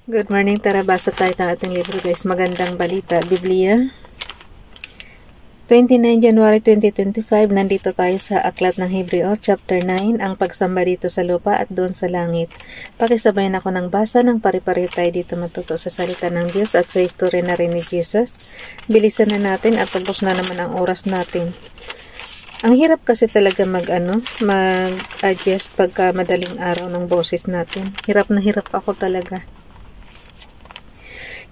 Good morning, tara basa tayo ng ating libro guys. Magandang balita, Biblia. 29 January 2025, nandito tayo sa Aklat ng Hebreo, chapter 9, ang pagsamba dito sa lupa at doon sa langit. Pakisabayan ako ng basa ng pari-pari tayo dito matuto sa salita ng Diyos at sa history na rin ni Jesus. Bilisan na natin at tapos na naman ang oras natin. Ang hirap kasi talaga mag-adjust pagka madaling araw ng boses natin. Hirap na hirap ako talaga.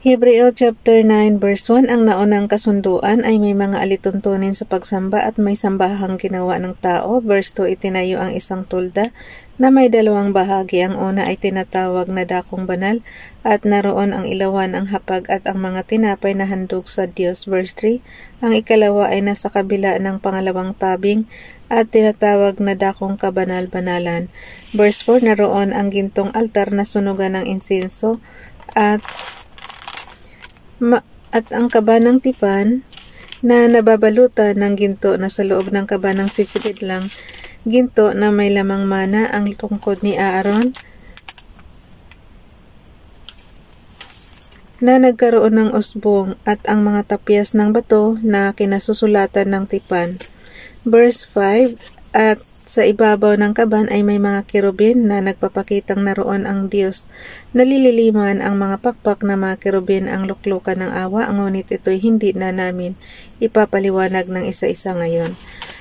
Hebreo chapter 9 verse 1, ang naunang kasunduan ay may mga alituntunin sa pagsamba at may sambahang ginawa ng tao. Verse 2, itinayo ang isang tulda na may dalawang bahagi. Ang una ay tinatawag na dakong banal at naroon ang ilawan, ang hapag at ang mga tinapay na handog sa Diyos. Verse 3, ang ikalawa ay nasa kabila ng pangalawang tabing at tinatawag na dakong kabanal-banalan. Verse 4, naroon ang gintong altar na sunugan ng insenso at ang kabanang tipan na nababalutan ng ginto na sa loob ng kabanang sisilid lang, ginto na may lamang mana. Ang tungkod ni Aaron na nagkaroon ng usbong at ang mga tapyas ng bato na kinasusulatan ng tipan. Verse 5, at sa ibabaw ng kaban ay may mga kerubin na nagpapakitang naroon ang Diyos. Nalililiman ang mga pakpak na mga kerubin ang luklukan ng awa, ngunit ito'y hindi na namin ipapaliwanag ng isa-isa ngayon.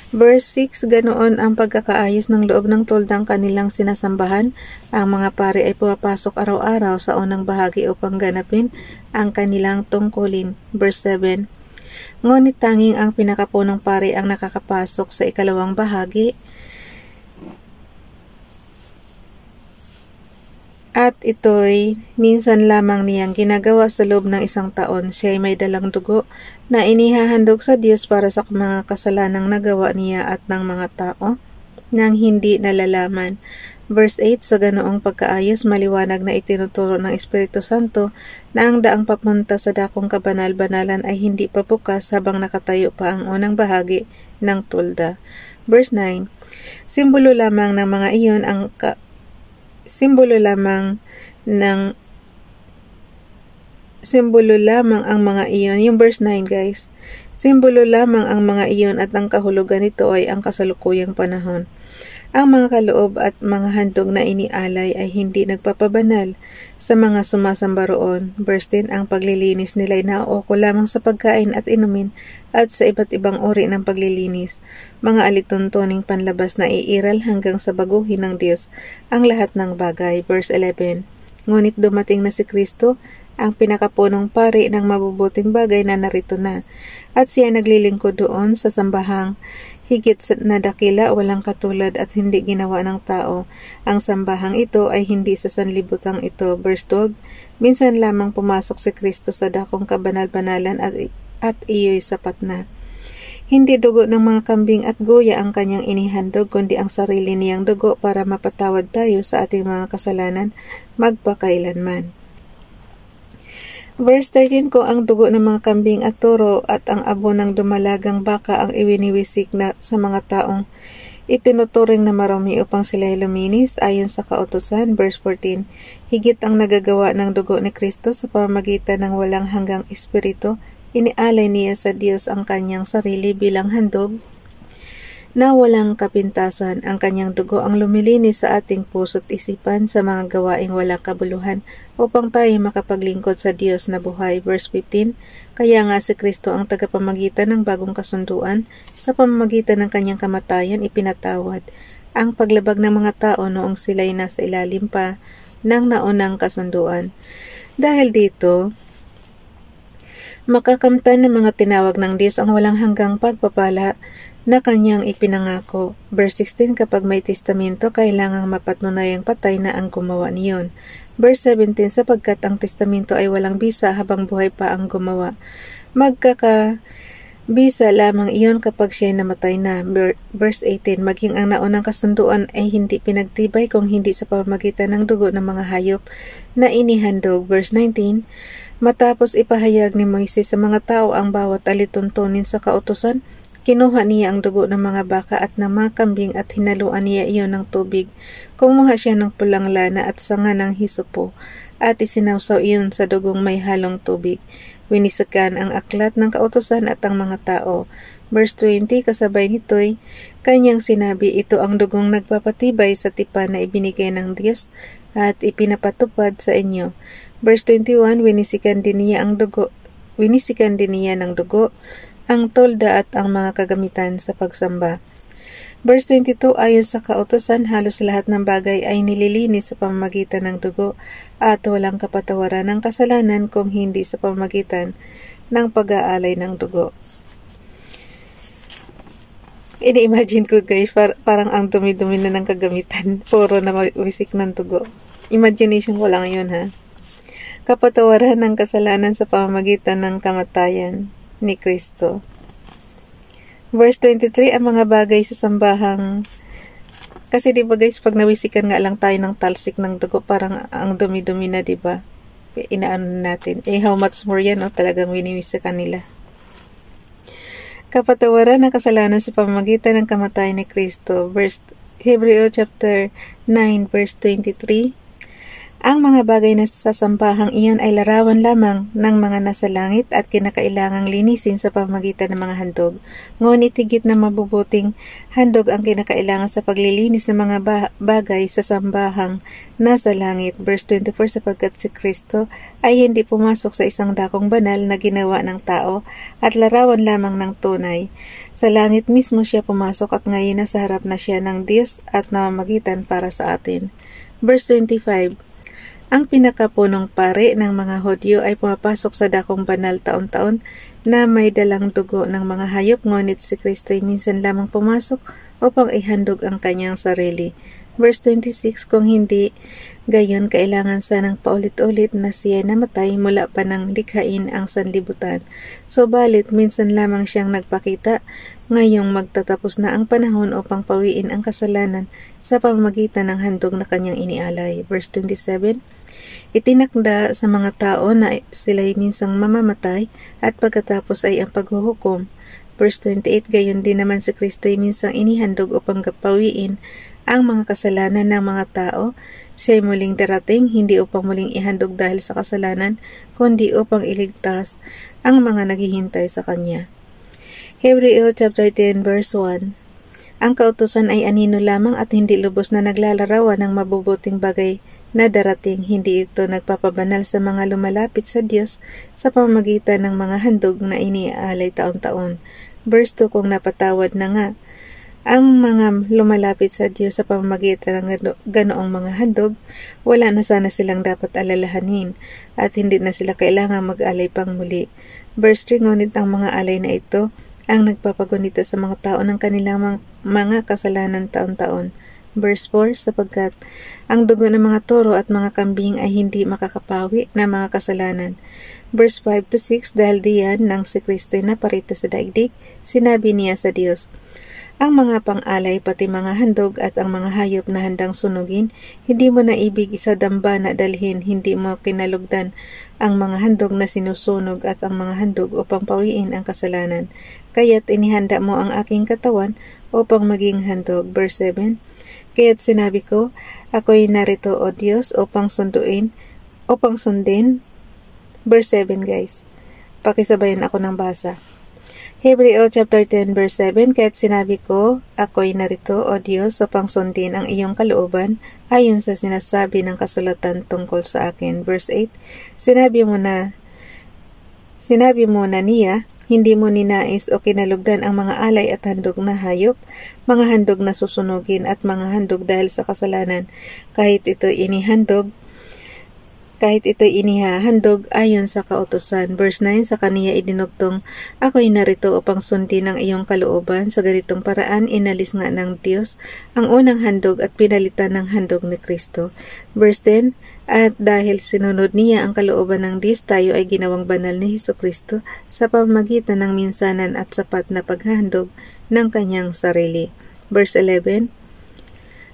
Verse 6, ganoon ang pagkakaayos ng loob ng tuldang kanilang sinasambahan. Ang mga pari ay pumapasok araw-araw sa unang bahagi upang ganapin ang kanilang tungkulin. Verse 7, ngunit tanging ang pinakapunong pari ang nakakapasok sa ikalawang bahagi, at ito'y minsan lamang niyang ginagawa sa loob ng isang taon. Siya ay may dalang dugo na inihahandog sa Diyos para sa mga kasalanang nagawa niya at ng mga tao nang hindi nalalaman. Verse 8, sa ganoong pagkaayos, maliwanag na itinuturo ng Espiritu Santo na ang daang papunta sa dakong kabanal-banalan ay hindi pa bukas habang nakatayo pa ang unang bahagi ng tulda. Verse 9, simbolo lamang ang mga iyon yung verse 9 guys. Simbolo lamang ang mga iyon at ang kahulugan nito ay ang kasalukuyang panahon. Ang mga kaloob at mga handog na inialay ay hindi nagpapabanal sa mga sumasamba roon. Verse 10, ang paglilinis nila ay nauuko lamang sa pagkain at inumin at sa iba't ibang uri ng paglilinis. Mga alituntuning panlabas na iiral hanggang sa baguhin ng Diyos ang lahat ng bagay. Verse 11, ngunit dumating na si Kristo, ang pinakapunong pari ng mabubuting bagay na narito na, at siya naglilingkod doon sa sambahang higit na dakila, walang katulad at hindi ginawa ng tao. Ang sambahang ito ay hindi sa sanlibutang ito. Verse 12, minsan lamang pumasok si Kristo sa dakong kabanal-banalan at iyo'y sapat na. Hindi dugo ng mga kambing at goya ang kanyang inihandog, kundi ang sarili niyang dugo para mapatawad tayo sa ating mga kasalanan magpakailanman. Verse 13, kung ang dugo ng mga kambing at toro at ang abo ng dumalagang baka ang iwiniwisik na sa mga taong itinuturing na marumi upang sila'y luminis ayon sa kautusan. Verse 14, higit ang nagagawa ng dugo ni Kristo sa pamamagitan ng walang hanggang espiritu. Inialay niya sa Diyos ang kanyang sarili bilang handog na walang kapintasan. Ang kanyang dugo ang lumilinis sa ating puso't isipan sa mga gawaing walang kabuluhan upang tayo makapaglingkod sa Diyos na buhay. Verse 15, kaya nga si Kristo ang tagapamagitan ng bagong kasunduan, sa pamamagitan ng kanyang kamatayan ipinatawad ang paglabag ng mga tao noong sila'y nasa ilalim pa ng naunang kasunduan. Dahil dito, makakamtan ng mga tinawag ng Diyos ang walang hanggang pagpapala na kanyang ipinangako. Verse 16, kapag may testamento, kailangang mapatnunayang patay na ang gumawa niyon. Verse 17, sapagkat ang testamento ay walang bisa habang buhay pa ang gumawa. Magkakabisa lamang iyon kapag siya namatay na. Verse 18, maging ang naunang kasunduan ay hindi pinagtibay kung hindi sa pamamagitan ng dugo ng mga hayop na inihandog. Verse 19, matapos ipahayag ni Moises sa mga tao ang bawat alituntunin sa kautusan, kinuha niya ang dugo ng mga baka at ng mga kambing at hinaluan niya iyon ng tubig. Kumuha siya ng pulang lana at sanga ng hisopo at isinawsaw iyon sa dugong may halong tubig. Winisakan ang aklat ng kautusan at ang mga tao. Verse 20, kasabay nito'y kanyang sinabi, ito ang dugong nagpapatibay sa tipan na ibinigay ng Diyos at ipinapatupad sa inyo. Verse 21, winisikan din niya ng dugo, ang tolda at ang mga kagamitan sa pagsamba. Verse 22, ayon sa kautusan, halos lahat ng bagay ay nililinis sa pamamagitan ng dugo at walang kapatawaran ng kasalanan kung hindi sa pamamagitan ng pag-aalay ng dugo. Ini-imagine ko guys, parang ang dumi-dumi na ng kagamitan, puro na wisik ng dugo. Imagination ko lang yun ha. Kapatawaran ng kasalanan sa pamamagitan ng kamatayan ni Kristo. Verse 23, ang mga bagay sa sambahang, kasi diba guys, pag nawisikan nga lang tayo ng talsik ng dugo, parang ang dumi-dumi na diba? Inaano natin. How much more yan, talagang winiwisikan nila. Kapatawaran ng kasalanan sa pamamagitan ng kamatayan ni Kristo. Hebreo chapter 9 verse 23. Ang mga bagay na sa sambahang iyon ay larawan lamang ng mga nasa langit at kinakailangang linisin sa pamamagitan ng mga handog. Ngunit higit na mabubuting handog ang kinakailangan sa paglilinis ng mga bagay sa sambahang nasa langit. Verse 24, sapagkat si Kristo ay hindi pumasok sa isang dakong banal na ginawa ng tao at larawan lamang ng tunay. Sa langit mismo siya pumasok at ngayon nasa harap na siya ng Diyos at namamagitan para sa atin. Verse 25, ang pinakapunong pari ng mga Hudyo ay pumapasok sa dakong banal taon-taon na may dalang dugo ng mga hayop, ngunit si Kristo ay minsan lamang pumasok upang ihandog ang kanyang sarili. Verse 26, kung hindi gayon, kailangan sanang paulit-ulit na siya namatay mula pa ng likhain ang sanlibutan. Subalit, minsan lamang siyang nagpakita, ngayong magtatapos na ang panahon upang pawiin ang kasalanan sa pamamagitan ng handog na kanyang inialay. Verse 27, itinakda sa mga tao na sila'y minsang mamamatay at pagkatapos ay ang paghuhukom. Verse 28, gayon din naman si Kristo ay minsang inihandog upang pawiin ang mga kasalanan ng mga tao. Siya'y muling darating, hindi upang muling ihandog dahil sa kasalanan, kundi upang iligtas ang mga naghihintay sa Kanya. Hebreo chapter 10 verse 1, ang kautusan ay anino lamang at hindi lubos na naglalarawan ng mabubuting bagay na darating, hindi ito nagpapabanal sa mga lumalapit sa Diyos sa pamamagitan ng mga handog na iniaalay taon-taon. Verse 2, kung napatawad na nga ang mga lumalapit sa Diyos sa pamamagitan ng ganoong mga handog, wala na sana silang dapat alalahanin at hindi na sila kailangan mag-alay pang muli. Verse 3, ngunit ang mga alay na ito ang nagpapagunita sa mga tao ng kanilang mga kasalanan taon-taon. Verse 4, sapagkat ang dugo ng mga toro at mga kambing ay hindi makakapawi na mga kasalanan. Verse 5 to 6, dahil diyan nang si Kristo na parito sa daigdig, sinabi niya sa Diyos, ang mga pang-alay pati mga handog at ang mga hayop na handang sunugin, hindi mo na ibig isa dambana dalhin, hindi mo kinalugdan ang mga handog na sinusunog at ang mga handog upang pawiin ang kasalanan. Kaya't inihanda mo ang aking katawan upang maging handog. Verse 7, kaya't sinabi ko, ako'y narito o Diyos upang sundin. Verse 7 guys. Pakisabayan ako ng basa. Hebreo chapter 10 verse 7, kaya't sinabi ko, ako'y narito o Diyos upang sundin ang iyong kalooban ayon sa sinasabi ng kasulatan tungkol sa akin. Verse 8, sinabi mo na niya, hindi mo ninais o kinalugdan ang mga alay at handog na hayop, mga handog na susunugin at mga handog dahil sa kasalanan, kahit ito'y inihahandog ayon sa kautusan. Verse 9, sa kaniya idinugtong, ako'y narito upang sundin ang iyong kalooban. Sa ganitong paraan, inalis nga ng Diyos ang unang handog at pinalitan ng handog ni Kristo. Verse 10, at dahil sinunod niya ang kalooban ng Diyos, tayo ay ginawang banal ni Hesukristo sa pamamagitan ng minsanan at sapat na paghahandog ng kanyang sarili. Verse 11,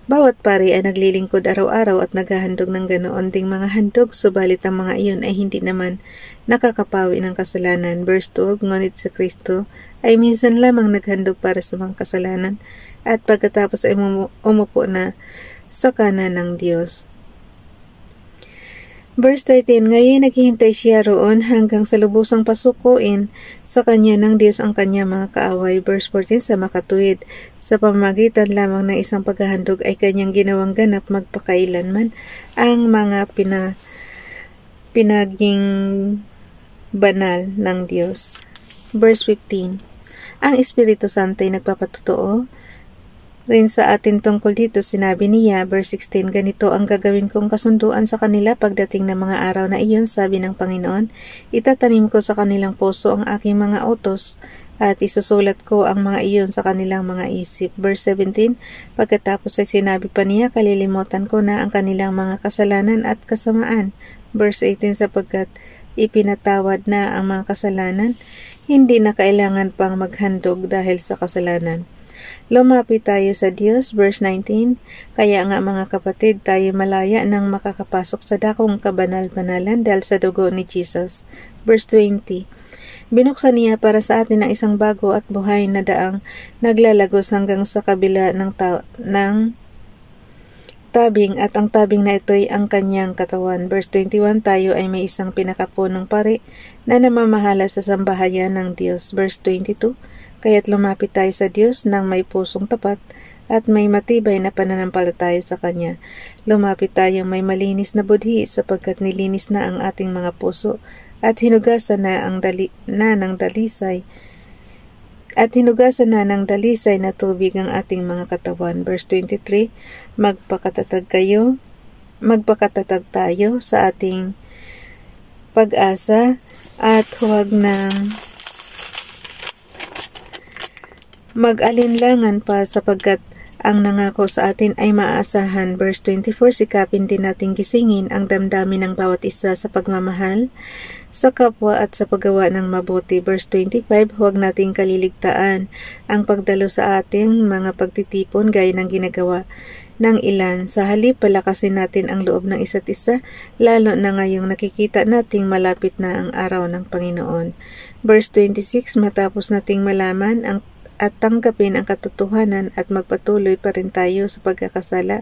bawat pari ay naglilingkod araw-araw at naghahandog ng ganoon ding mga handog, subalit ang mga iyon ay hindi naman nakakapawi ng kasalanan. Verse 12, ngunit si Kristo ay minsan lamang naghandog para sa mga kasalanan at pagkatapos ay umupo na sa kanan ng Diyos. Verse 13, ngayon naghihintay siya roon hanggang sa lubusang pasukuin sa kanya ng Diyos ang kanya mga kaaway. Verse 14, sa makatuwid, sa pamamagitan lamang ng isang paghahandog ay kanyang ginawang ganap magpakailanman ang mga pinaging banal ng Diyos. Verse 15, ang Espiritu Santo ay nagpapatotoo rin sa atin tungkol dito. Sinabi niya, verse 16, ganito ang gagawin kong kasunduan sa kanila pagdating ng mga araw na iyon, sabi ng Panginoon, itatanim ko sa kanilang puso ang aking mga utos at isusulat ko ang mga iyon sa kanilang mga isip. Verse 17, pagkatapos ay sinabi pa niya, kalilimutan ko na ang kanilang mga kasalanan at kasamaan. Verse 18, sapagkat ipinatawad na ang mga kasalanan, hindi na kailangan pang maghandog dahil sa kasalanan. Lumapit tayo sa Diyos. Verse 19, kaya nga mga kapatid, tayo malaya nang makakapasok sa dakong kabanal-banalan dahil sa dugo ni Jesus. Verse 20, binuksan niya para sa atin ang isang bago at buhay na daang naglalagos hanggang sa kabila ng tabing, at ang tabing na ito'y ang kanyang katawan. Verse 21, tayo ay may isang pinakapunong pari na namamahala sa sambahayan ng Diyos. Verse 22, kaya't lumapit tayo sa Diyos ng may pusong tapat at may matibay na pananampalataya sa Kanya. Lumapit tayo may malinis na budhi sapagkat nilinis na ang ating mga puso at hinugasan na ng dalisay na tubig ang ating mga katawan. Verse 23, magpakatatag tayo sa ating pag-asa at huwag nang mag-alinlangan pa sapagkat ang nangako sa atin ay maaasahan. Verse 24, sikapin din nating gisingin ang damdamin ng bawat isa sa pagmamahal sa kapwa at sa paggawa ng mabuti. Verse 25, huwag nating kaliligtaan ang pagdalo sa ating mga pagtitipon gaya ng ginagawa ng ilan. Sa halip, palakasin natin ang loob ng isa't isa, lalo na ngayong nakikita nating malapit na ang araw ng Panginoon. Verse 26, matapos nating malaman at tanggapin ang katotohanan at magpatuloy pa rin tayo sa pagkakasala,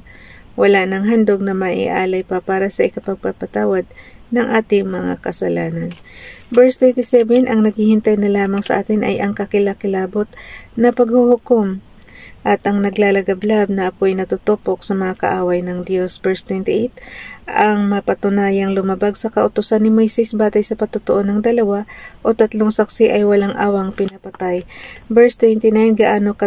wala nang handog na maialay pa para sa ikapagpapatawad ng ating mga kasalanan. Verse 37, ang naghihintay na lamang sa atin ay ang kakilakilabot na paghuhukom at ang naglalagablab na apoy na tutupok sa mga kaaway ng Diyos. Verse 28, ang mapatunayang lumabag sa kautusan ni Moises batay sa patutuo ng 2 o 3 saksi ay walang awang pinapatay. Verse 29, gaano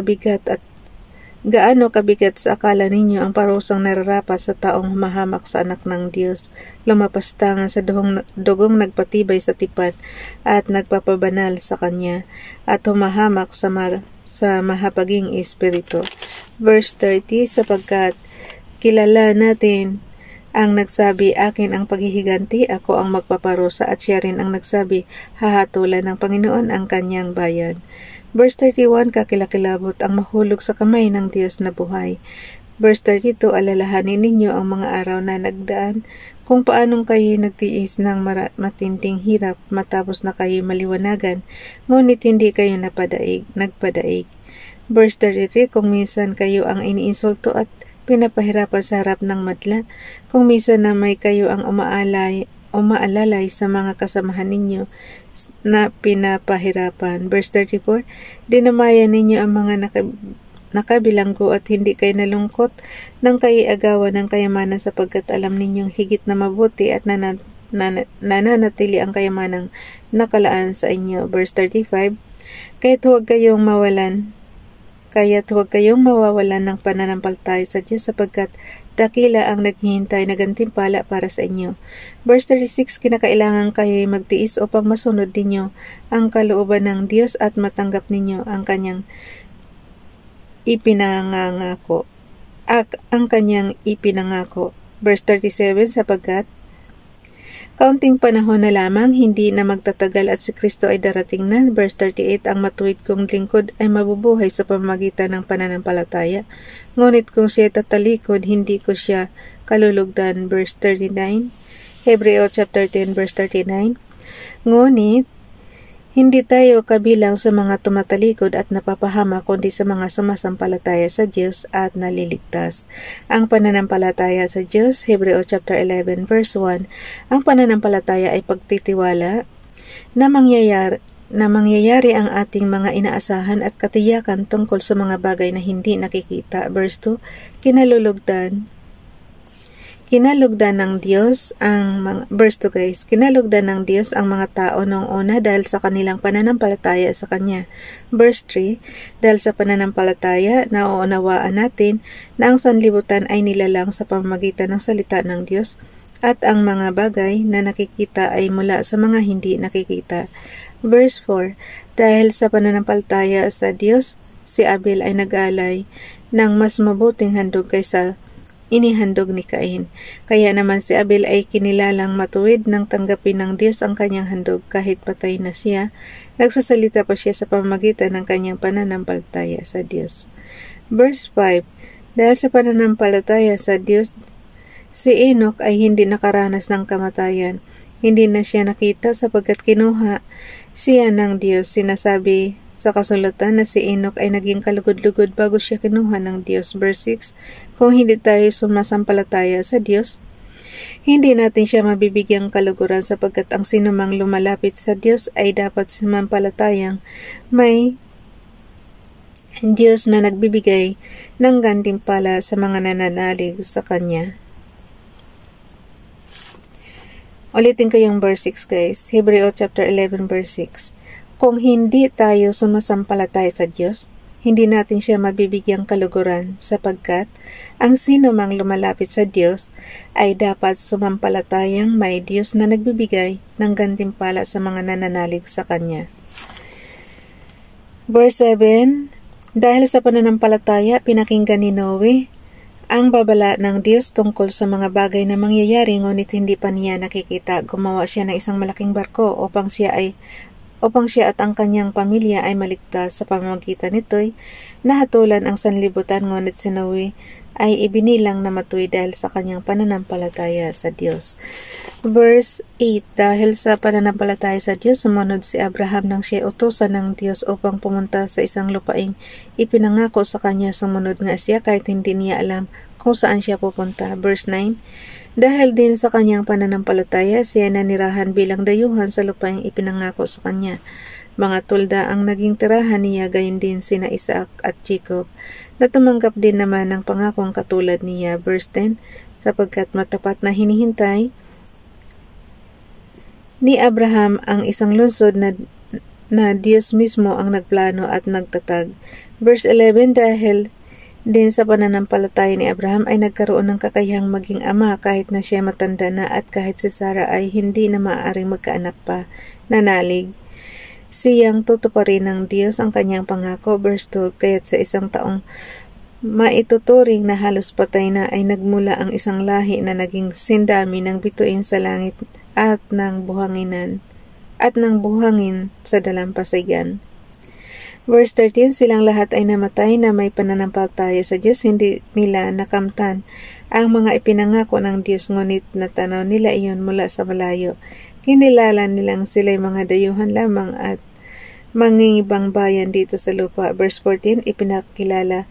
kabigat sa akala ninyo ang parusang nararapat sa taong humahamak sa anak ng Diyos, lumapastangan sa dugong nagpatibay sa tipan at nagpapabanal sa Kanya, at humahamak sa mahabaging espiritu. Verse 30, sapagkat kilala natin ang nagsabi, akin ang paghihiganti, ako ang magpaparusa, at siya rin ang nagsabi, hahatulan ng Panginoon ang kanyang bayan. Verse 31, kakilakilabot ang mahulog sa kamay ng Diyos na buhay. Verse 32, alalahanin ninyo ang mga araw na nagdaan, kung paanong kayo nagtiis ng matinding hirap matapos na kayo maliwanagan, ngunit hindi kayo nagpadaig. Verse 33, kung minsan kayo ang iniinsulto at pinapahirapan sa harap ng madla, kung minsan na may kayo ang umaalalay sa mga kasamahan ninyo na pinapahirapan. Verse 34, dinamayan ninyo ang mga nakabilanggo at hindi kayo nalungkot nang kayo agawan ng kayamanan sapagkat alam ninyong higit na mabuti at nananatili ang kayamanang nakalaan sa inyo. Verse 35, kaya't huwag kayong mawawalan ng pananampalataya sa Diyos sapagkat dakila ang naghihintay na gantimpala para sa inyo. Verse 36, kinakailangan kayo'y magtiis upang masunod ninyo ang kalooban ng Diyos at matanggap ninyo ang kanyang ipinangako. Verse 37, sapagkat kaunting panahon na lamang, hindi na magtatagal at si Kristo ay darating na. Verse 38, ang matuwid kong lingkod ay mabubuhay sa pamamagitan ng pananampalataya. Ngunit kung siya tatalikod, hindi ko siya kalulugdan. Verse 39, Hebreo chapter 10 verse 39, ngunit Hindi tayo kabilang sa mga tumatalikod at napapahama kundi sa mga sumasampalataya sa Diyos at naliligtas. Ang pananampalataya sa Diyos, Hebreo chapter 11 verse 1, ang pananampalataya ay pagtitiwala na mangyayari ang ating mga inaasahan at katiyakan tungkol sa mga bagay na hindi nakikita. Verse 2, Kinalugdan ng Diyos ang mga tao noong una dahil sa kanilang pananampalataya sa Kanya. Verse 3, dahil sa pananampalataya, nauunawaan natin na ang sanlibutan ay nilalang sa pamamagitan ng salita ng Diyos at ang mga bagay na nakikita ay mula sa mga hindi nakikita. Verse 4, dahil sa pananampalataya sa Diyos, si Abel ay nag-alay ng mas mabuting handog kaysa inihandog ni Cain. Kaya naman si Abel ay kinilalang matuwid nang tanggapin ng Diyos ang kanyang handog kahit patay na siya. Nagsasalita pa siya sa pamamagitan ng kanyang pananampalataya sa Diyos. Verse 5, dahil sa pananampalataya sa Diyos, si Enoch ay hindi nakaranas ng kamatayan. Hindi na siya nakita sapagkat kinuha siya ng Diyos. Sinasabi sa kasulatan na si Enoch ay naging kalugod-lugod bago siya kinuha ng Diyos. Verse 6, kung hindi tayo sumasampalataya sa Diyos, hindi natin siya mabibigyang kaluguran sapagkat ang sinumang lumalapit sa Diyos ay dapat sumampalatayang may Diyos na nagbibigay ng gantimpala sa mga nananalig sa Kanya. Ulitin ko yung verse 6 guys. Hebreo chapter 11 verse 6. Kung hindi tayo sumasampalataya sa Diyos, hindi natin siya mabibigyang kaluguran sapagkat ang sino mang lumalapit sa Diyos ay dapat sumampalatayang may Diyos na nagbibigay ng gantimpala sa mga nananalig sa Kanya. Verse 7, dahil sa pananampalataya, pinakinggan ni Noe ang babala ng Diyos tungkol sa mga bagay na mangyayari ngunit hindi pa niya nakikita. Gumawa siya ng isang malaking barko upang siya at ang kanyang pamilya ay maligtas. Sa pamamagitan nito'y nahatulan ang sanlibutan ngunit si Noe ay ibinilang na matuwid dahil sa kanyang pananampalataya sa Diyos. Verse 8, dahil sa pananampalataya sa Diyos, sumunod si Abraham nang siya utusan ng Diyos upang pumunta sa isang lupaing ipinangako sa kanya. Sumunod nga siya kahit hindi niya alam kung saan siya pupunta. Verse 9, dahil din sa kanyang pananampalataya, siya nanirahan bilang dayuhan sa lupaing ipinangako sa kanya. Mga tulda ang naging tirahan niya, gayon din sina Isaac at Jacob, na tumanggap din naman ng pangakong katulad niya. Verse 10, sapagkat matapat na hinihintay ni Abraham ang isang lungsod na Diyos mismo ang nagplano at nagtatag. Verse 11, dahil din sa pananampalataya ni Abraham ay nagkaroon ng kakayahang maging ama kahit na siya matanda na at kahit si Sarah ay hindi na maaaring magkaanak pa. Nanalig siyang tutuparin ng Diyos ang kanyang pangako. Verse 12, kaya't sa isang taong maituturing na halos patay na ay nagmula ang isang lahi na naging sindami ng bituin sa langit at ng buhangin sa dalampasigan. Verse 13, silang lahat ay namatay na may pananampalataya sa Diyos. Hindi nila nakamtan ang mga ipinangako ng Diyos, ngunit natanaw nila iyon mula sa malayo. Kinilala nilang sila'y mga dayuhan lamang at mangingibang bayan dito sa lupa. Verse 14, ipinakilala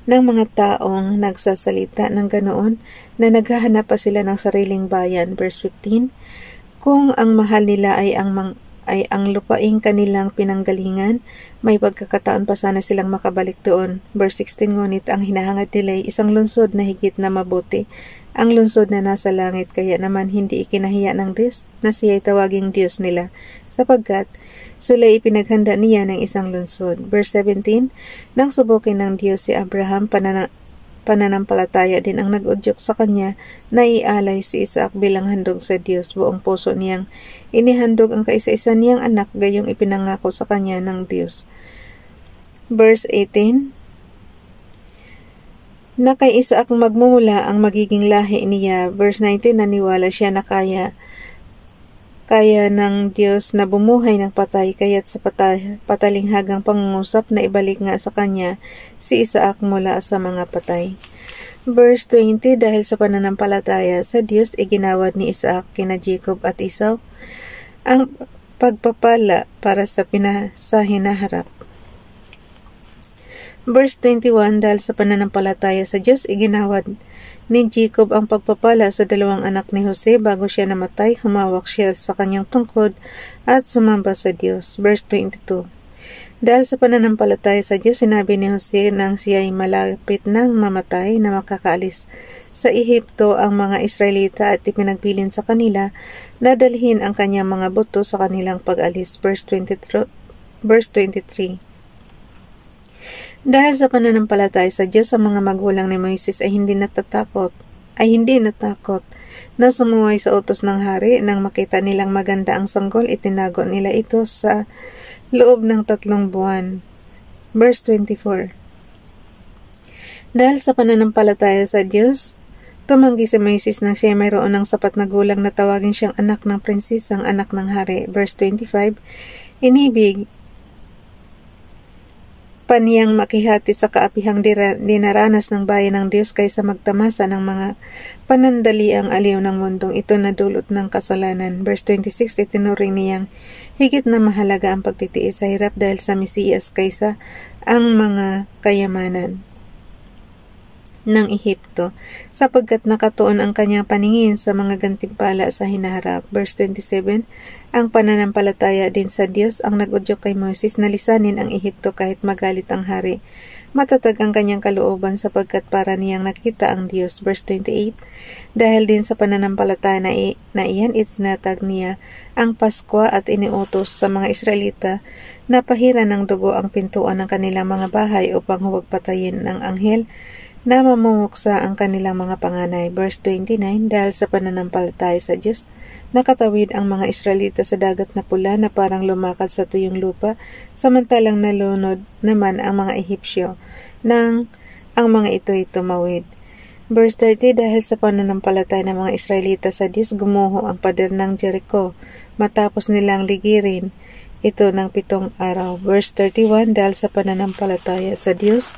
ng mga taong nagsasalita ng ganoon na naghahanap pa sila ng sariling bayan. Verse 15, kung ang mahal nila ay ang lupaing kanilang pinanggalingan, may pagkakataon pa sana silang makabalik doon. Verse 16, ngunit ang hinahangad nila ay isang lungsod na higit na mabuti, ang lungsod na nasa langit, kaya naman hindi ikinahiya ng Diyos na siya ay tawaging Diyos nila, sapagkat sila ipinaghanda niya ng isang lungsod. Verse 17, nang subukin ng Diyos si Abraham, pananampalataya din ang nag-udyok sa kanya na ialay si Isaac bilang handog sa Diyos. Buong puso niyang inihandog ang kaisa-isa niyang anak, gayong ipinangako sa kanya ng Diyos. Verse 18, na kay Isaac magmumula ang magiging lahi niya. Verse 19, naniwala siya na kaya ng Diyos na bumuhay ng patay, kaya't sa patalinghagang pangungusap na ibalik nga sa kanya si Isaac mula sa mga patay. Verse 20, dahil sa pananampalataya sa Diyos, iginawad ni Isaac kina Jacob at Esau pagpapala para sa hinaharap. Verse 21, dahil sa pananampalataya sa Diyos, iginawad ni Jacob ang pagpapala sa dalawang anak ni Jose bago siya namatay. Humawak siya sa kanyang tungkod at sumamba sa Diyos. Verse 22, dahil sa pananampalataya sa Diyos, sinabi ni Jose nang siya ay malapit nang mamatay na makakaalis sa Ehipto ang mga Israelita at ipinagbilin sa kanila na dalhin ang kanyang mga buto sa kanilang pag-alis. Verse 23, dahil sa pananampalataya sa Diyos, ang mga magulang ni Moises ay hindi natakot na sumuway sa utos ng hari. Nang makita nilang maganda ang sanggol, itinago nila ito sa loob ng 3 buwan. Verse 24, dahil sa pananampalataya sa Diyos, tumanggi si Moises na siya mayroon ng sapat na gulang na tawagin siyang anak ng prinsesang anak ng hari. Verse 25, inibig pa niyang makihati sa kaapihang dinaranas ng bayan ng Diyos kaysa magtamasa ng mga panandaliang aliw ng mundong ito na dulot ng kasalanan. Verse 26, itinuring niyang higit na mahalaga ang pagtitiis sa hirap dahil sa Mesiyas kaysa ang mga kayamanan ng Ehipto, sapagkat nakatuon ang kanyang paningin sa mga gantimpala sa hinaharap. Verse 27, ang pananampalataya din sa Diyos ang nag-udyok kay Moises na lisanin ang Ehipto kahit magalit ang hari. Matatag ang kanyang kalooban sapagkat para niyang nakita ang Diyos. Verse 28, dahil din sa pananampalataya na iyan, itinatag niya ang Paskwa at iniutos sa mga Israelita na pahiran ng dugo ang pintuan ng kanilang mga bahay upang huwag patayin ng anghel na mamumuksa ang kanilang mga panganay. Verse 29, dahil sa pananampalataya sa Diyos, nakatawid ang mga Israelita sa dagat na pula na parang lumakad sa tuyong lupa, samantalang nalunod naman ang mga Ehipsyo nang ang mga ito'y tumawid. Verse 30, dahil sa pananampalataya ng mga Israelita sa Diyos, gumuho ang pader ng Jericho matapos nilang ligirin ito ng 7 araw. Verse 31, dahil sa pananampalataya sa Diyos,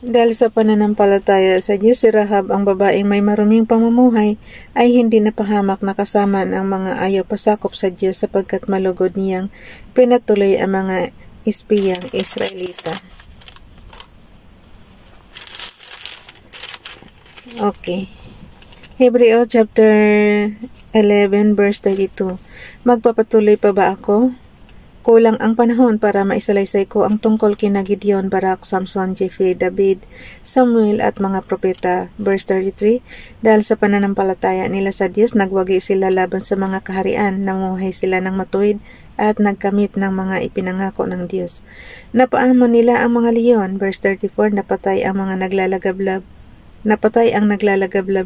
dahil sa pananampalataya sa Diyos, si Rahab, ang babaeng may maruming pamumuhay, ay hindi napahamak na kasama ng mga ayaw pasakop sa Diyos sapagkat malugod niyang pinatuloy ang mga espiyang Israelita. Okay. Hebreo chapter 11 verse 32. Magpapatuloy pa ba ako? Kulang ang panahon para maisalaysay ko ang tungkol kina Gideon, Barak, Samson, Jephe, David, Samuel at mga propeta. Verse 33, dahil sa pananampalataya nila sa Diyos, nagwagi sila laban sa mga kaharian, namuhay sila ng matuwid at nagkamit ng mga ipinangako ng Diyos. Napaamon nila ang mga leon. Verse 34, napatay ang naglalagablab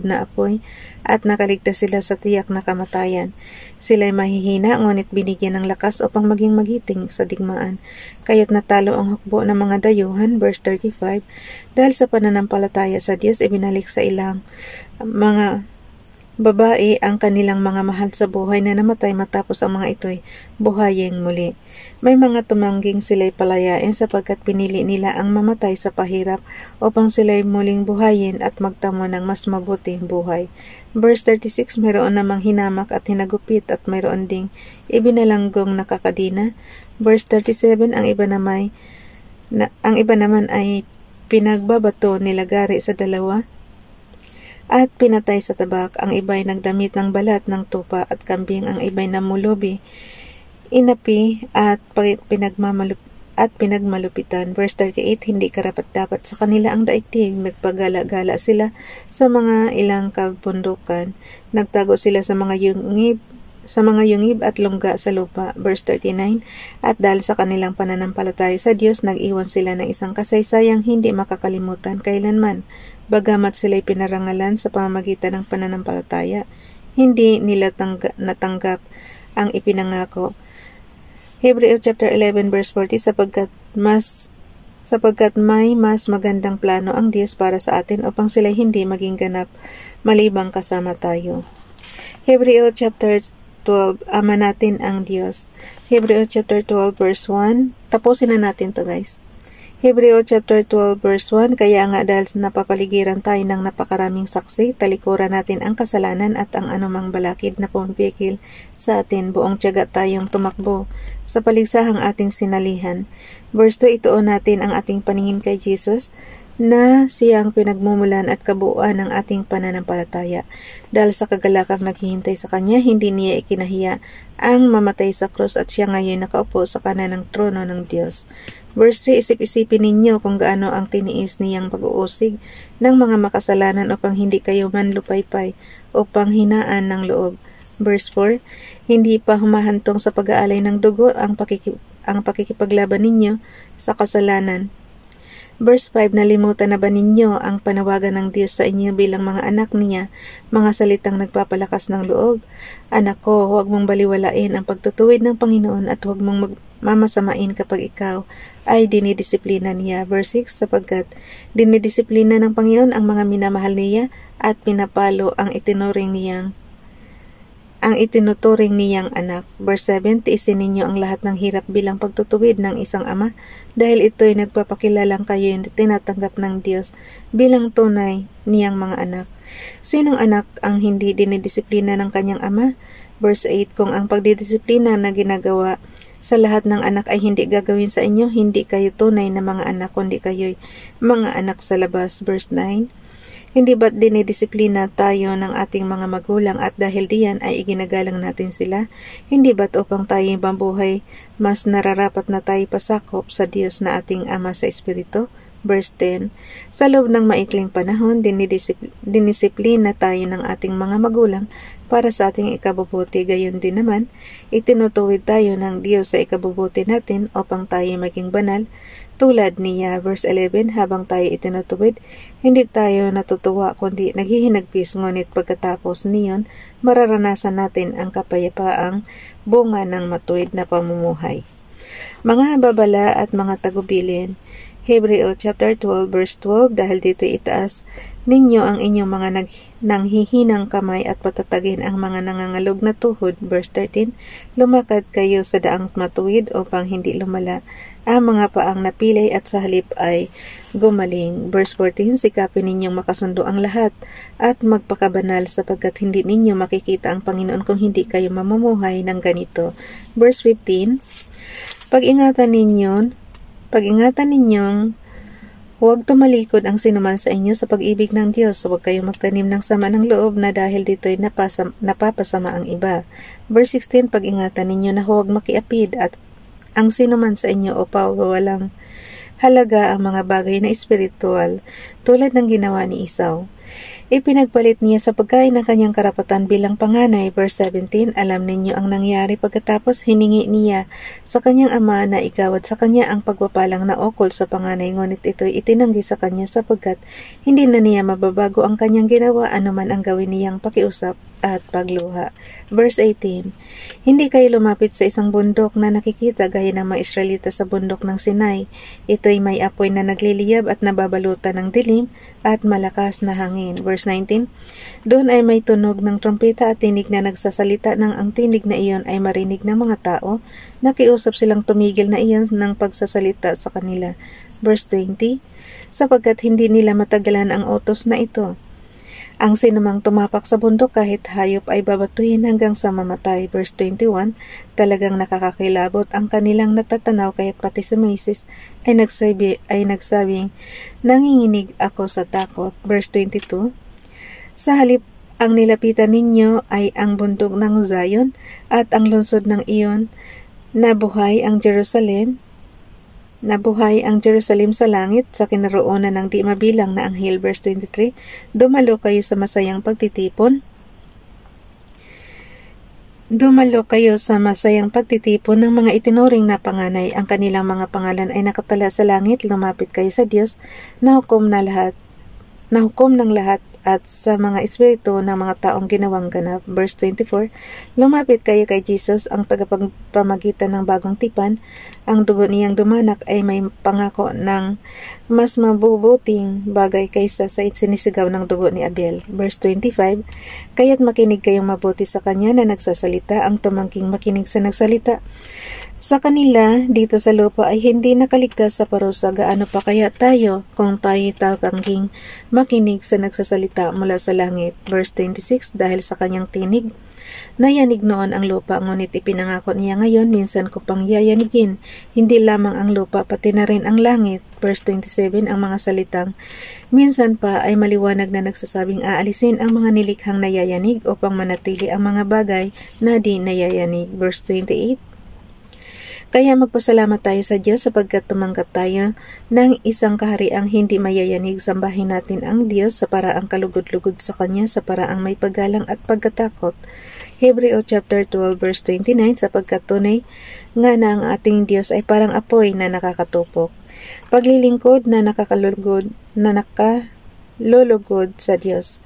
na apoy at nakaligtas sila sa tiyak na kamatayan. Sila'y mahihina ngunit binigyan ng lakas upang maging magiting sa digmaan. Kaya't natalo ang hukbo ng mga dayuhan. Verse 35, dahil sa pananampalataya sa Diyos, ibinalik sa ilang mga babae ang kanilang mga mahal sa buhay na namatay matapos ang mga ito'y buhayin muli. May mga tumangging sila'y palayain sapagkat pinili nila ang mamatay sa pahirap upang sila'y muling buhayin at magtamo ng mas mabuting buhay. Verse 36, mayroon namang hinamak at hinagupit at mayroon ding ibinalanggong nakakadina. Verse 37, ang iba naman ay pinagbabato nilagari sa dalawa at pinatay sa tabak. Ang iba'y nagdamit ng balat ng tupa at kambing, ang iba'y namulubi, inapi at pinagmalupitan. Verse 38, hindi karapat-dapat sa kanila ang daigdig, nagpagala-gala sila sa mga ilang kabundukan, nagtago sila sa mga yungib at lungga sa lupa. Verse 39, at dahil sa kanilang pananampalataya sa Diyos, nag-iwan sila ng isang kasaysayang hindi makakalimutan kailanman. Bagamat sila'y pinarangalan sa pamamagitan ng pananampalataya, hindi nila natanggap ang ipinangako. Hebreo chapter 11 verse 40, sapagkat may mas magandang plano ang Diyos para sa atin upang sila'y hindi maging ganap malibang kasama tayo. Hebreo chapter 12, ama natin ang Diyos. Hebreo chapter 12 verse 1, tapusin na natin to guys. Hebreo chapter 12 verse 1, kaya nga dahil napapaligiran tayo ng napakaraming saksi, talikuran natin ang kasalanan at ang anumang balakid na pumipikil sa atin, buong tiyaga tayong tumakbo sa paligsahang ating sinalihan. Verse 2, ituon natin ang ating paningin kay Jesus, na siyang pinagmumulan at kabuuan ng ating pananampalataya. Dahil sa kagalakang naghihintay sa kanya, hindi niya ikinahiya ang mamatay sa krus at siya ngayon nakaupo sa kanan ng trono ng Diyos. Verse 3, isip-isipin ninyo kung gaano ang tiniis niyang pag-uusig ng mga makasalanan upang hindi kayo manlupaypay o panghinaan ng loob. Verse 4, hindi pa humahantong sa pag-aalay ng dugo ang pakikipaglaban ninyo sa kasalanan. Verse 5, nalimutan na ba ninyo ang panawagan ng Diyos sa inyo bilang mga anak niya, mga salitang nagpapalakas ng loob? Anak ko, huwag mong baliwalain ang pagtutuwid ng Panginoon at huwag mong mamasamain kapag ikaw ay dinidisiplina niya. Verse 6, sapagkat dinidisiplina ng Panginoon ang mga minamahal niya at pinapalo ang itinuturing niyang anak. Verse 7, tiisin ninyo ang lahat ng hirap bilang pagtutuwid ng isang ama, dahil ito'y nagpapakilalang kayo yung tinatanggap ng Diyos bilang tunay niyang mga anak. Sinong anak ang hindi dinidisiplina ng kanyang ama? Verse 8, kung ang pagdidisiplina na ginagawa sa lahat ng anak ay hindi gagawin sa inyo, hindi kayo tunay na mga anak, kundi kayo'y mga anak sa labas. Verse 9, hindi ba't dinidisiplina tayo ng ating mga magulang at dahil diyan ay iginagalang natin sila? Hindi ba't upang tayo mabuhay, mas nararapat na tayo pasakop sa Diyos na ating Ama sa Espiritu? Verse 10, sa loob ng maikling panahon, dinisiplina tayo ng ating mga magulang para sa ating ikabubuti. Gayon din naman, itinutuwid tayo ng Diyos sa ikabubuti natin upang tayo maging banal tulad niya. Verse 11, habang tayo itinutuwid, hindi tayo natutuwa kundi naghihinagpis, ngunit pagkatapos niyon, mararanasan natin ang kapayapaang bunga ng matuwid na pamumuhay. Mga babala at mga tagubilin. Hebreo chapter 12 verse 12, dahil dito itaas ninyo ang inyong mga nanghihinang kamay at patatagin ang mga nangangalog na tuhod. Verse 13, lumakad kayo sa daang matuwid upang hindi lumala ang mga paang napilay at sa halip ay gumaling. Verse 14, sikapin ninyong makasundo ang lahat at magpakabanal sapagkat hindi ninyo makikita ang Panginoon kung hindi kayo mamumuhay ng ganito. Verse 15, pag-ingatan ninyong huwag tumalikod ang sinuman sa inyo sa pag-ibig ng Diyos. Huwag kayong magtanim ng sama ng loob na dahil dito'y napapasama ang iba. Verse 16, pag-ingatan ninyo na huwag makiapid at ang sinuman sa inyo o pawawalang halaga ang mga bagay na espiritual tulad ng ginawa ni Esau. Ipinagpalit niya sa pagkain ng kanyang karapatan bilang panganay. Verse 17, alam ninyo ang nangyari pagkatapos hiningi niya sa kanyang ama na igawad sa kanya ang pagpapalang na ukol sa panganay, ngunit ito'y itinanggi sa kanya sapagkat hindi na niya mababago ang kanyang ginawa anuman ang gawin niyang pakiusap at pagluha. Verse 18, hindi kayo lumapit sa isang bundok na nakikita gaya ng mga Israelita sa bundok ng Sinai. Ito'y may apoy na nagliliyab at nababalutan ng dilim at malakas na hangin. Verse 19, doon ay may tunog ng trompeta at tinig na nagsasalita ng ang tinig na iyon ay marinig ng mga tao. Nakiusap silang tumigil na iyon ng pagsasalita sa kanila. Verse 20, sapagkat hindi nila matagalan ang utos na ito. Ang sinumang tumapak sa bundok kahit hayop ay babatuhin hanggang sa mamatay. Verse 21, talagang nakakakilabot ang kanilang natatanaw kaya't pati si Moises ay nagsabing, nanginginig ako sa takot. Verse 22, sa halip ang nilapitan ninyo ay ang bundok ng Zion at ang lungsod ng iyon, nabuhay ang Jerusalem sa langit sa kinaroonan ng di mabilang na anghel. Verse 23, dumalo kayo sa masayang pagtitipon ng mga itinuring na panganay. Ang kanilang mga pangalan ay nakatala sa langit. Lumapit kayo sa Diyos na hukom ng lahat at sa mga espiritu ng mga taong ginawang ganap. Verse 24, lumapit kayo kay Jesus, ang tagapagpamagitan ng bagong tipan. Ang dugo niyang dumanak ay may pangako ng mas mabubuting bagay kaysa sa sinisigaw ng dugo ni Abel. Verse 25, kaya't makinig kayong mabuti sa kanya na nagsasalita, ang tumangking makinig sa nagsalita. Sa kanila, dito sa lupa ay hindi nakaligtas sa parusa, gaano pa kaya tayo kung tayo tatangging makinig sa nagsasalita mula sa langit. Verse 26, dahil sa kanyang tinig, nayanig noon ang lupa, ngunit ipinangako niya ngayon, minsan ko pang yayanigin, hindi lamang ang lupa, pati na rin ang langit. Verse 27, ang mga salitang minsan pa ay maliwanag na nagsasabing aalisin ang mga nilikhang nayayanig upang manatili ang mga bagay na di nayayanig. Verse 28, kaya magpasalamat tayo sa Diyos sapagkat tumanggap tayo ng isang kahariang hindi mayayanig. Sambahin natin ang Diyos sa paraang kalugod-lugod sa Kanya, sa paraang may paggalang at pagkatakot. Hebreo chapter 12 verse 29, sapagkat tunay nga na ang ating Diyos ay parang apoy na nakakatupok. Paglilingkod na nakalulugod sa Diyos.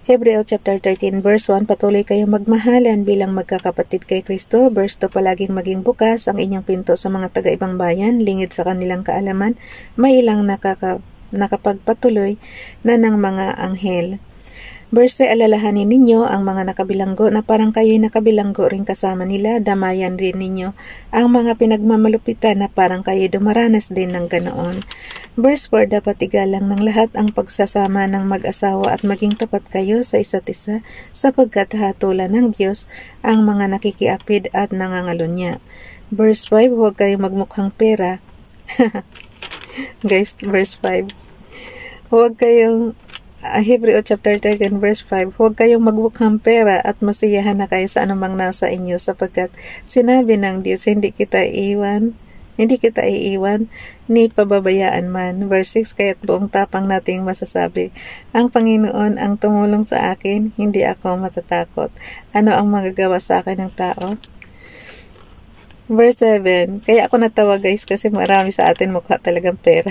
Hebreo chapter 13 verse 1, patuloy kayong magmahalan bilang magkakapatid kay Kristo. Verse 2, palaging maging bukas ang inyong pinto sa mga taga-ibang bayan, lingid sa kanilang kaalaman, may ilang nakapagpatuloy na ng mga anghel. Verse 3, alalahanin ninyo ang mga nakabilanggo na parang kayo'y nakabilanggo rin kasama nila. Damayan rin ninyo ang mga pinagmamalupitan na parang kayo'y dumaranas din ng ganoon. Verse 4, dapat igalang ng lahat ang pagsasama ng mag-asawa at maging tapat kayo sa isa't isa, sapagkat hatulan ng Diyos ang mga nakikiapid at nangangalunya. Verse 5, huwag kayong magmukhang pera. Guys, verse 5. Huwag kayong Hebreo chapter 13 verse 5, huwag kayong magmukhang pera at masiyahan na kayo sa anumang nasa inyo, sapagkat sinabi ng Diyos, hindi kita iiwan ni pababayaan man. Verse 6, kaya't buong tapang nating masasabi, ang Panginoon ang tumulong sa akin, hindi ako matatakot. Ano ang magagawa sa akin ng tao? Verse 7, kaya ako natawa guys kasi marami sa atin mukha talagang pera.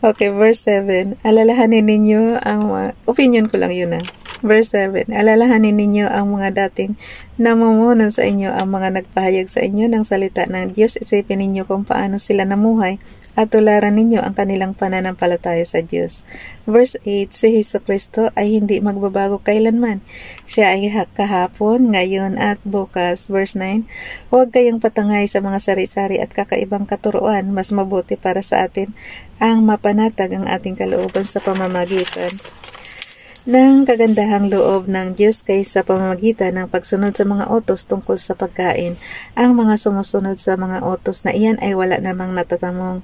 Okay, verse 7, alalahanin ninyo ang opinion ko lang yun Verse 7, alalahanin ninyo ang mga dating namumuno sa inyo, ang mga nagpahayag sa inyo ng salita ng Diyos. Isipin ninyo kung paano sila namuhay at tularan ninyo ang kanilang pananampalataya sa Diyos. Verse 8, si Jesucristo ay hindi magbabago kailanman. Siya ay kahapon, ngayon at bukas. Verse 9, huwag kayong patangay sa mga sari-sari at kakaibang katuruan. Mas mabuti para sa atin ang mapanatag ang ating kalooban sa pamamagitan ng kagandahang loob ng Diyos kaysa pamamagitan ng pagsunod sa mga utos tungkol sa pagkain. Ang mga sumusunod sa mga utos na iyan ay wala namang natamong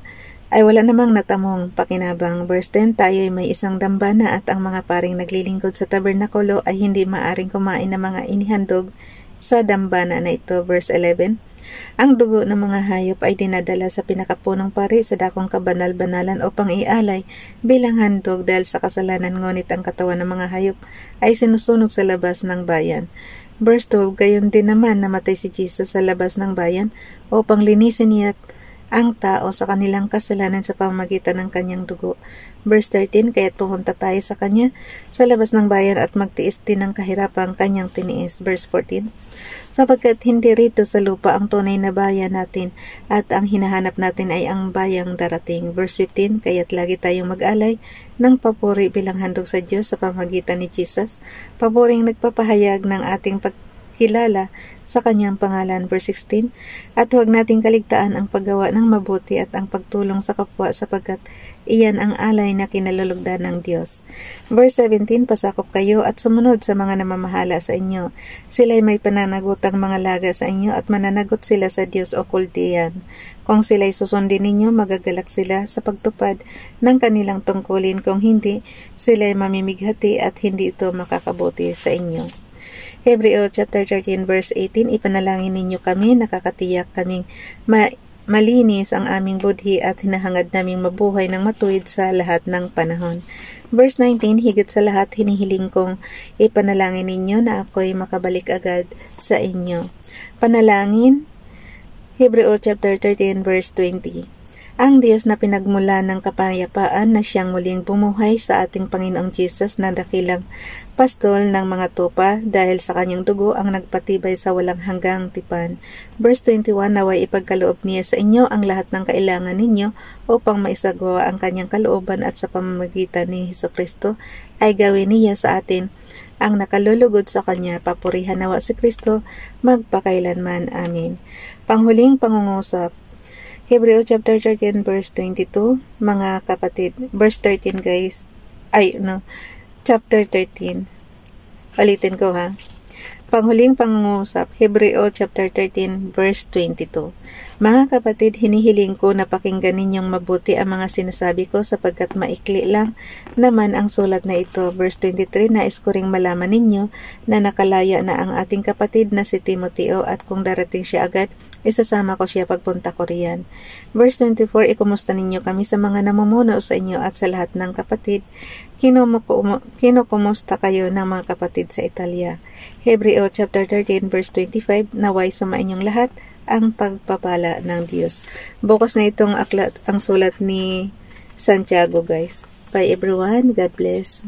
pakinabang. Verse 10, tayo'y may isang dambana at ang mga paring naglilingkod sa tabernakulo ay hindi maaring kumain ng mga inihandog sa dambana na ito. Verse 11, ang dugo ng mga hayop ay dinadala sa pinakapunong pari sa dakong kabanal-banalan upang ialay bilang handog dahil sa kasalanan, ngunit ang katawan ng mga hayop ay sinusunog sa labas ng bayan. Verse 12, gayon din naman namatay si Jesus sa labas ng bayan upang linisin niya ang tao sa kanilang kasalanan sa pamamagitan ng kanyang dugo. Verse 13, kaya't pumunta tayo sa kanya sa labas ng bayan at magtiis din ng kahirapang kanyang tiniis. Verse 14, sapagkat hindi rito sa lupa ang tunay na bayan natin at ang hinahanap natin ay ang bayang darating. Verse 15, kaya't lagi tayong mag-alay ng papuri bilang handog sa Diyos sa pamamagitan ni Jesus, papuring nagpapahayag ng ating pagkilala sa kanyang pangalan. Verse 16, at huwag nating kaligtaan ang paggawa ng mabuti at ang pagtulong sa kapwa, sapagkat iyan ang alay na kinalulugdan ng Diyos. Verse 17, pasakop kayo at sumunod sa mga namamahala sa inyo. Sila'y may pananagutang mga laga sa inyo at mananagot sila sa Diyos o kultiyan. Kung sila'y susundin ninyo, magagalak sila sa pagtupad ng kanilang tungkulin. Kung hindi, sila'y mamimighati at hindi ito makakabuti sa inyo. Hebreo chapter 13 verse 18, ipanalangin ninyo kami, nakakatiyak kaming malinis ang aming budhi at hinahangad naming mabuhay ng matuwid sa lahat ng panahon. Verse 19, higit sa lahat hinihiling kong ipanalangin ninyo na ako'y makabalik agad sa inyo. Panalangin, Hebreo chapter 13 verse 20. Ang Diyos na pinagmula ng kapayapaan na siyang muling bumuhay sa ating Panginoong Jesus na dakilang pastol ng mga tupa dahil sa kanyang dugo ang nagpatibay sa walang hanggang tipan. Verse 21, naway ipagkaloob niya sa inyo ang lahat ng kailangan ninyo upang maisagawa ang kanyang kalooban at sa pamamagitan ni Jesucristo ay gawin niya sa atin ang nakalulugod sa Kanya. Papurihan nawa si Kristo magpakailanman. Amin. Panghuling pangungusap. Hebreo chapter 13 verse 22. Mga kapatid, verse 13 guys. Chapter 13. Ulitin ko ha. Panghuling pangungusap, Hebreo chapter 13 verse 22. Mga kapatid, hinihiling ko na pakinggan ninyong mabuti ang mga sinasabi ko sapagkat maikli lang naman ang sulat na ito. Verse 23, nais ko ring malaman ninyo na nakalaya na ang ating kapatid na si Timoteo at kung darating siya agad, isasama ko siya pagpunta ko riyan. Verse 24, ikumusta ninyo kami sa mga namumuno sa inyo at sa lahat ng kapatid. Kinukumusta kayo ng mga kapatid sa Italia. Hebreo chapter 13 verse 25, naway sumainyong lahat ang pagpapala ng Diyos. Bukas na itong aklat, ang sulat ni Santiago guys. Bye everyone. God bless.